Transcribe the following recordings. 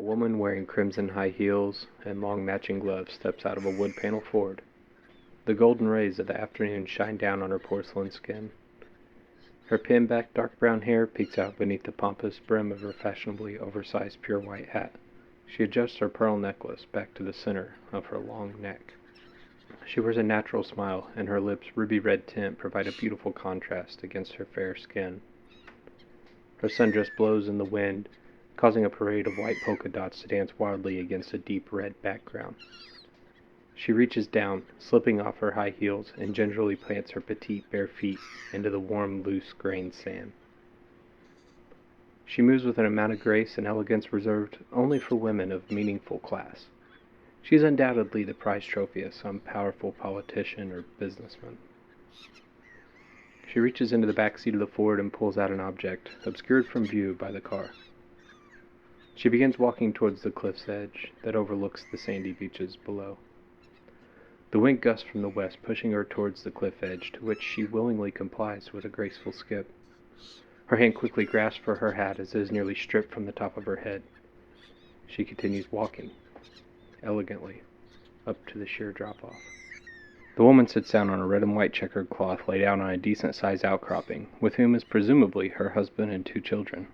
woman wearing crimson high heels and long matching gloves steps out of a wood panel Ford. The golden rays of the afternoon shine down on her porcelain skin. Her pin-back dark brown hair peeks out beneath the pompous brim of her fashionably oversized pure white hat. She adjusts her pearl necklace back to the center of her long neck. She wears a natural smile, and her lips' ruby red tint provide a beautiful contrast against her fair skin. Her sundress blows in the wind, causing a parade of white polka dots to dance wildly against a deep red background. She reaches down, slipping off her high heels, and gingerly plants her petite bare feet into the warm, loose-grained sand. She moves with an amount of grace and elegance reserved only for women of meaningful class. She is undoubtedly the prize trophy of some powerful politician or businessman. She reaches into the back seat of the Ford and pulls out an object, obscured from view by the car. She begins walking towards the cliff's edge that overlooks the sandy beaches below. The wind gusts from the west, pushing her towards the cliff edge, to which she willingly complies with a graceful skip. Her hand quickly grasps for her hat as it is nearly stripped from the top of her head. She continues walking, elegantly, up to the sheer drop-off. The woman sits down on a red and white checkered cloth laid out on a decent-sized outcropping, with whom is presumably her husband and 2 children.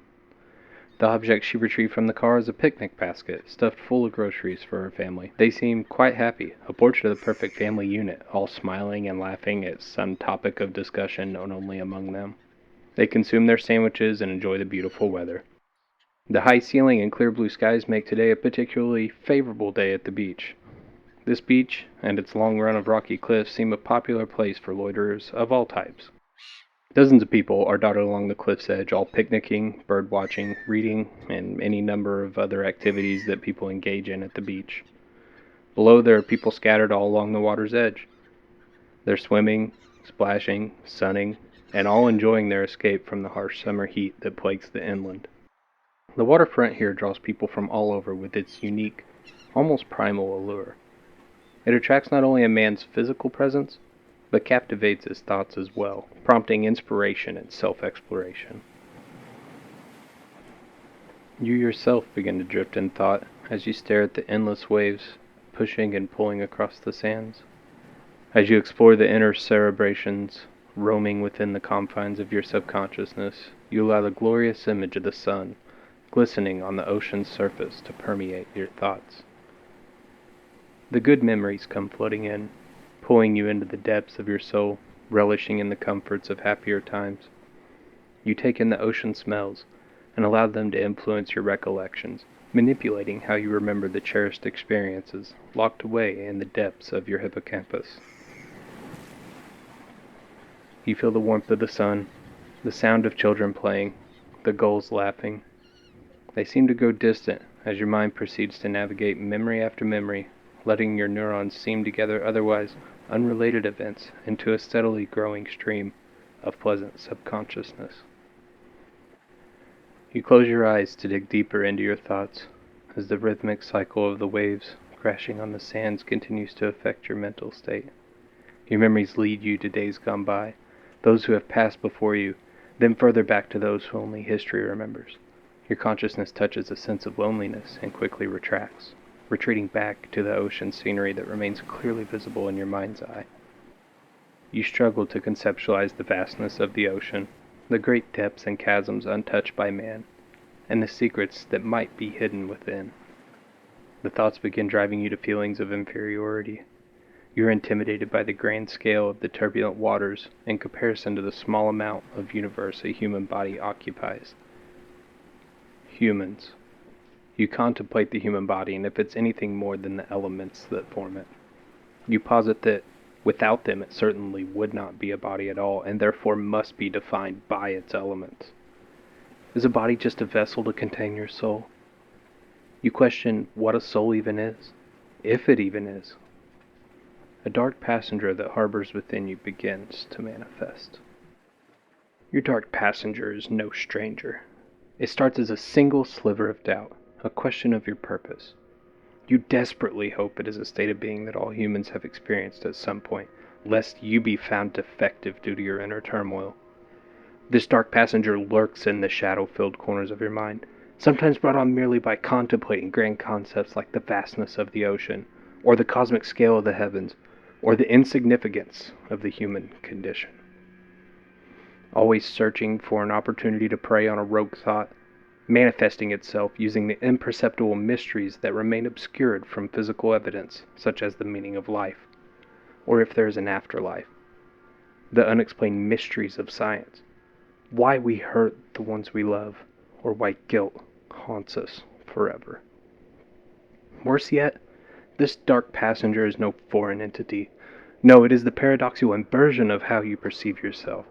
The object she retrieved from the car is a picnic basket, stuffed full of groceries for her family. They seem quite happy, a portrait of the perfect family unit, all smiling and laughing at some topic of discussion known only among them. They consume their sandwiches and enjoy the beautiful weather. The high ceiling and clear blue skies make today a particularly favorable day at the beach. This beach, and its long run of rocky cliffs, seem a popular place for loiterers of all types. Dozens of people are dotted along the cliff's edge, all picnicking, bird-watching, reading, and any number of other activities that people engage in at the beach. Below, there are people scattered all along the water's edge. They're swimming, splashing, sunning, and all enjoying their escape from the harsh summer heat that plagues the inland. The waterfront here draws people from all over with its unique, almost primal allure. It attracts not only a man's physical presence, but captivates his thoughts as well, prompting inspiration and self-exploration. You yourself begin to drift in thought as you stare at the endless waves pushing and pulling across the sands. As you explore the inner cerebrations roaming within the confines of your subconsciousness, you allow the glorious image of the sun glistening on the ocean's surface to permeate your thoughts. The good memories come flooding in, pulling you into the depths of your soul, relishing in the comforts of happier times. You take in the ocean smells and allow them to influence your recollections, manipulating how you remember the cherished experiences locked away in the depths of your hippocampus. You feel the warmth of the sun, the sound of children playing, the gulls laughing. They seem to grow distant as your mind proceeds to navigate memory after memory, letting your neurons seam together otherwise unrelated events into a steadily growing stream of pleasant subconsciousness. You close your eyes to dig deeper into your thoughts as the rhythmic cycle of the waves crashing on the sands continues to affect your mental state. Your memories lead you to days gone by, those who have passed before you, then further back to those who only history remembers. Your consciousness touches a sense of loneliness and quickly retracts, retreating back to the ocean scenery that remains clearly visible in your mind's eye. You struggle to conceptualize the vastness of the ocean, the great depths and chasms untouched by man, and the secrets that might be hidden within. The thoughts begin driving you to feelings of inferiority. You are intimidated by the grand scale of the turbulent waters in comparison to the small amount of universe a human body occupies. Humans. You contemplate the human body, and if it's anything more than the elements that form it. You posit that without them it certainly would not be a body at all, and therefore must be defined by its elements. Is a body just a vessel to contain your soul? You question what a soul even is, if it even is. A dark passenger that harbors within you begins to manifest. Your dark passenger is no stranger. It starts as a single sliver of doubt, a question of your purpose. You desperately hope it is a state of being that all humans have experienced at some point, lest you be found defective due to your inner turmoil. This dark passenger lurks in the shadow-filled corners of your mind, sometimes brought on merely by contemplating grand concepts like the vastness of the ocean, or the cosmic scale of the heavens, or the insignificance of the human condition. Always searching for an opportunity to prey on a rogue thought, manifesting itself using the imperceptible mysteries that remain obscured from physical evidence, such as the meaning of life, or if there is an afterlife, the unexplained mysteries of science, why we hurt the ones we love, or why guilt haunts us forever. Worse yet, this dark passenger is no foreign entity. No, it is the paradoxical inversion of how you perceive yourself.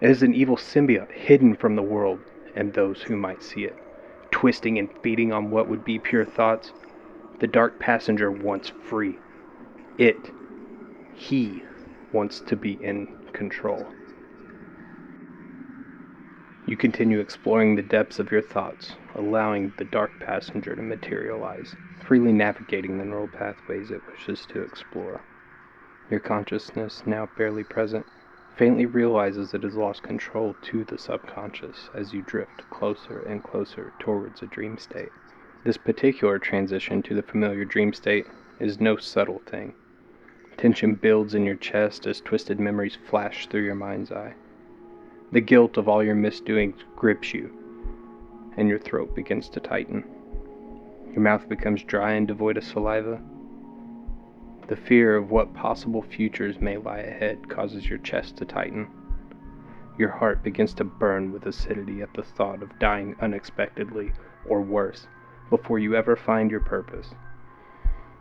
It is an evil symbiote hidden from the world and those who might see it, twisting and feeding on what would be pure thoughts. The dark passenger wants free. He wants to be in control. You continue exploring the depths of your thoughts, allowing the dark passenger to materialize, freely navigating the neural pathways it wishes to explore. Your consciousness, now barely present, faintly realizes it has lost control to the subconscious as you drift closer and closer towards a dream state. This particular transition to the familiar dream state is no subtle thing. Tension builds in your chest as twisted memories flash through your mind's eye. The guilt of all your misdoings grips you, and your throat begins to tighten. Your mouth becomes dry and devoid of saliva. The fear of what possible futures may lie ahead causes your chest to tighten. Your heart begins to burn with acidity at the thought of dying unexpectedly, or worse, before you ever find your purpose.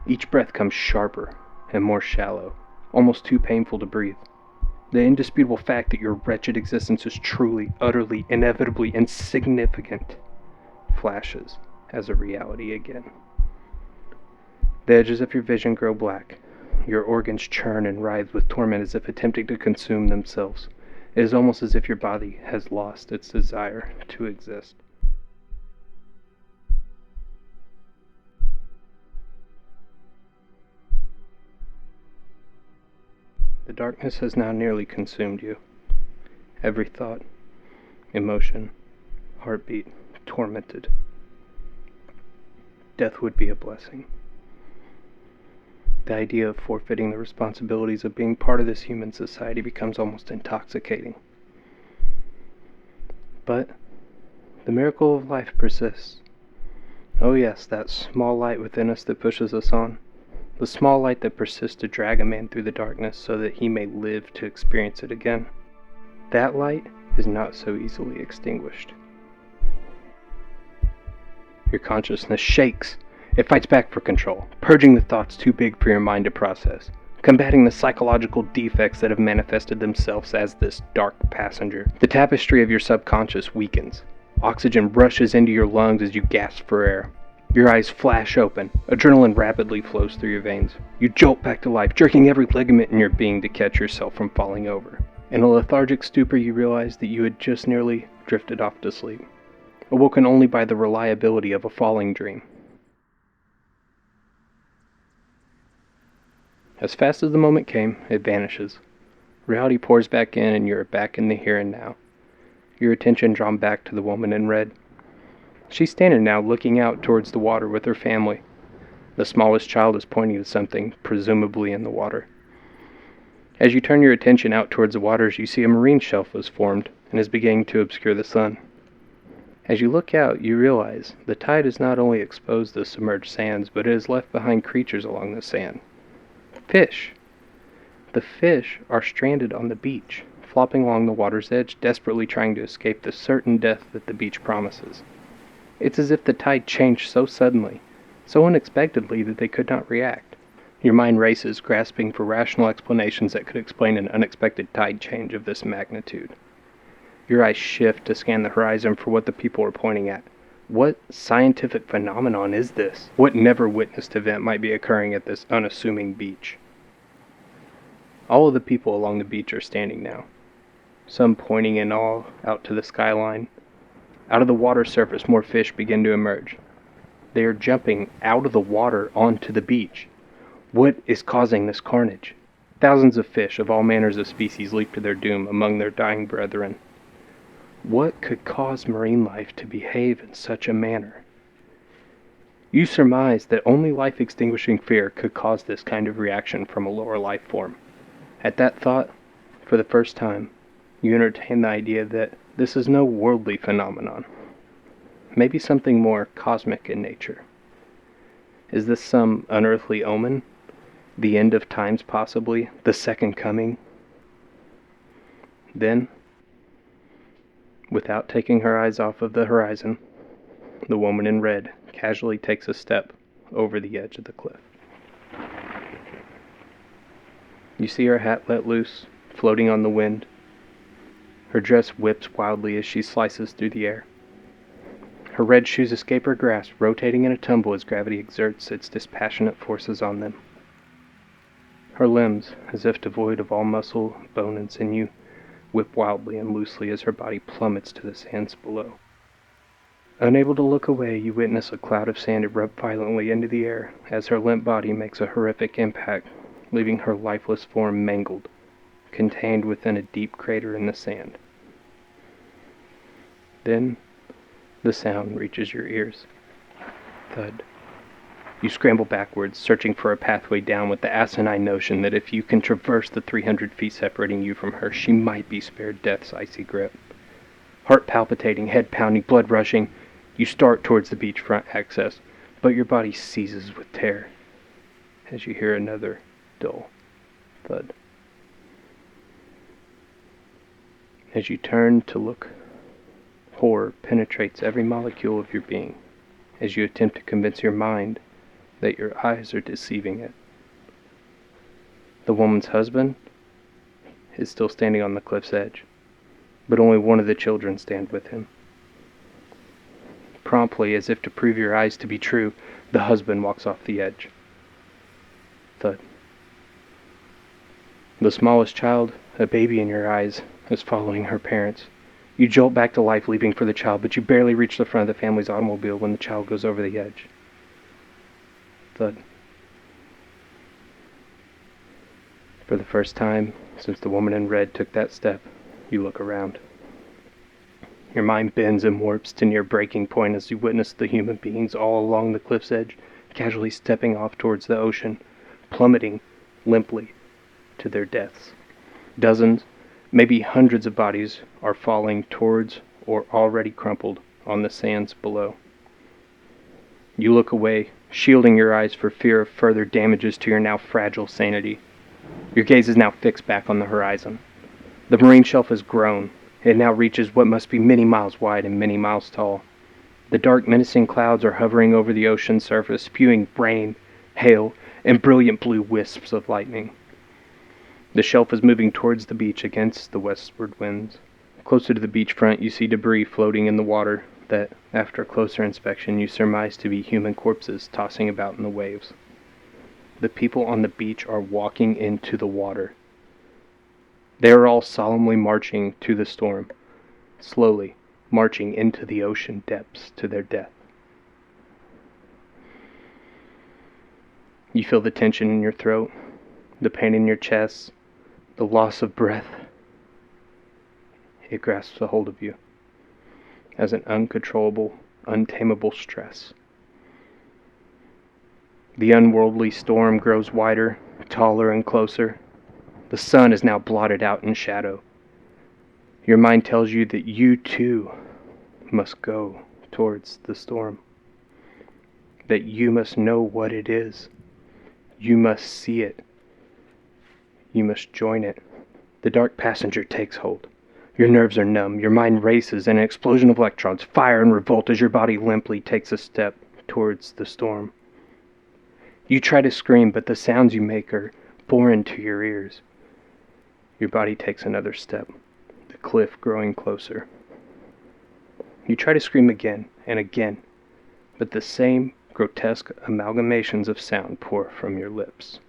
Each breath comes sharper and more shallow, almost too painful to breathe. The indisputable fact that your wretched existence is truly, utterly, inevitably insignificant flashes as a reality again. The edges of your vision grow black. Your organs churn and writhe with torment as if attempting to consume themselves. It is almost as if your body has lost its desire to exist. The darkness has now nearly consumed you. Every thought, emotion, heartbeat, tormented. Death would be a blessing. The idea of forfeiting the responsibilities of being part of this human society becomes almost intoxicating. But the miracle of life persists. Oh yes, that small light within us that pushes us on. The small light that persists to drag a man through the darkness so that he may live to experience it again. That light is not so easily extinguished. Your consciousness shakes. It fights back for control, purging the thoughts too big for your mind to process, combating the psychological defects that have manifested themselves as this dark passenger. The tapestry of your subconscious weakens. Oxygen rushes into your lungs as you gasp for air. Your eyes flash open. Adrenaline rapidly flows through your veins. You jolt back to life, jerking every ligament in your being to catch yourself from falling over. In a lethargic stupor, you realize that you had just nearly drifted off to sleep, awoken only by the reliability of a falling dream. As fast as the moment came, it vanishes. Reality pours back in and you're back in the here and now. Your attention drawn back to the woman in red. She's standing now looking out towards the water with her family. The smallest child is pointing to something, presumably in the water. As you turn your attention out towards the waters, you see a marine shelf has formed and is beginning to obscure the sun. As you look out, you realize the tide has not only exposed the submerged sands, but it has left behind creatures along the sand. Fish. The fish are stranded on the beach, flopping along the water's edge, desperately trying to escape the certain death that the beach promises. It's as if the tide changed so suddenly, so unexpectedly that they could not react. Your mind races, grasping for rational explanations that could explain an unexpected tide change of this magnitude. Your eyes shift to scan the horizon for what the people are pointing at. What scientific phenomenon is this? What never-witnessed event might be occurring at this unassuming beach? All of the people along the beach are standing now, some pointing in awe out to the skyline. Out of the water surface, more fish begin to emerge. They are jumping out of the water onto the beach. What is causing this carnage? Thousands of fish of all manners of species leap to their doom among their dying brethren. What could cause marine life to behave in such a manner? You surmise that only life-extinguishing fear could cause this kind of reaction from a lower life form. At that thought, for the first time, you entertain the idea that this is no worldly phenomenon, maybe something more cosmic in nature. Is this some unearthly omen? The end of times possibly? The second coming? Then, without taking her eyes off of the horizon, the woman in red casually takes a step over the edge of the cliff. You see her hat let loose, floating on the wind. Her dress whips wildly as she slices through the air. Her red shoes escape her grasp, rotating in a tumble as gravity exerts its dispassionate forces on them. Her limbs, as if devoid of all muscle, bone, and sinew, whip wildly and loosely as her body plummets to the sands below. Unable to look away, you witness a cloud of sand erupt violently into the air as her limp body makes a horrific impact, leaving her lifeless form mangled, contained within a deep crater in the sand. Then, the sound reaches your ears. Thud. You scramble backwards, searching for a pathway down with the asinine notion that if you can traverse the 300 feet separating you from her, she might be spared death's icy grip. Heart palpitating, head pounding, blood rushing, you start towards the beachfront access, but your body seizes with terror as you hear another dull thud. As you turn to look, horror penetrates every molecule of your being as you attempt to convince your mind that your eyes are deceiving it. The woman's husband is still standing on the cliff's edge, but only one of the children stand with him. Promptly, as if to prove your eyes to be true, the husband walks off the edge. Thud. The smallest child, a baby in your eyes, is following her parents. You jolt back to life, leaping for the child, but you barely reach the front of the family's automobile when the child goes over the edge. Thud. For the first time since the woman in red took that step, you look around. Your mind bends and warps to near breaking point as you witness the human beings all along the cliff's edge, casually stepping off towards the ocean, plummeting limply to their deaths. Dozens, maybe hundreds of bodies are falling towards or already crumpled on the sands below. You look away, shielding your eyes for fear of further damages to your now fragile sanity. Your gaze is now fixed back on the horizon. The marine shelf has grown. It now reaches what must be many miles wide and many miles tall. The dark, menacing clouds are hovering over the ocean's surface, spewing rain, hail, and brilliant blue wisps of lightning. The shelf is moving towards the beach against the westward winds. Closer to the beachfront, you see debris floating in the water that, after closer inspection, you surmise to be human corpses tossing about in the waves. The people on the beach are walking into the water. They are all solemnly marching to the storm, slowly marching into the ocean depths to their death. You feel the tension in your throat, the pain in your chest, the loss of breath. It grasps a hold of you as an uncontrollable, untamable stress. The unworldly storm grows wider, taller, and closer. The sun is now blotted out in shadow. Your mind tells you that you too must go towards the storm. That you must know what it is. You must see it. You must join it. The dark passenger takes hold. Your nerves are numb. Your mind races, and an explosion of electrons fire and revolt as your body limply takes a step towards the storm. You try to scream, but the sounds you make are foreign to your ears. Your body takes another step, the cliff growing closer. You try to scream again and again, but the same grotesque amalgamations of sound pour from your lips.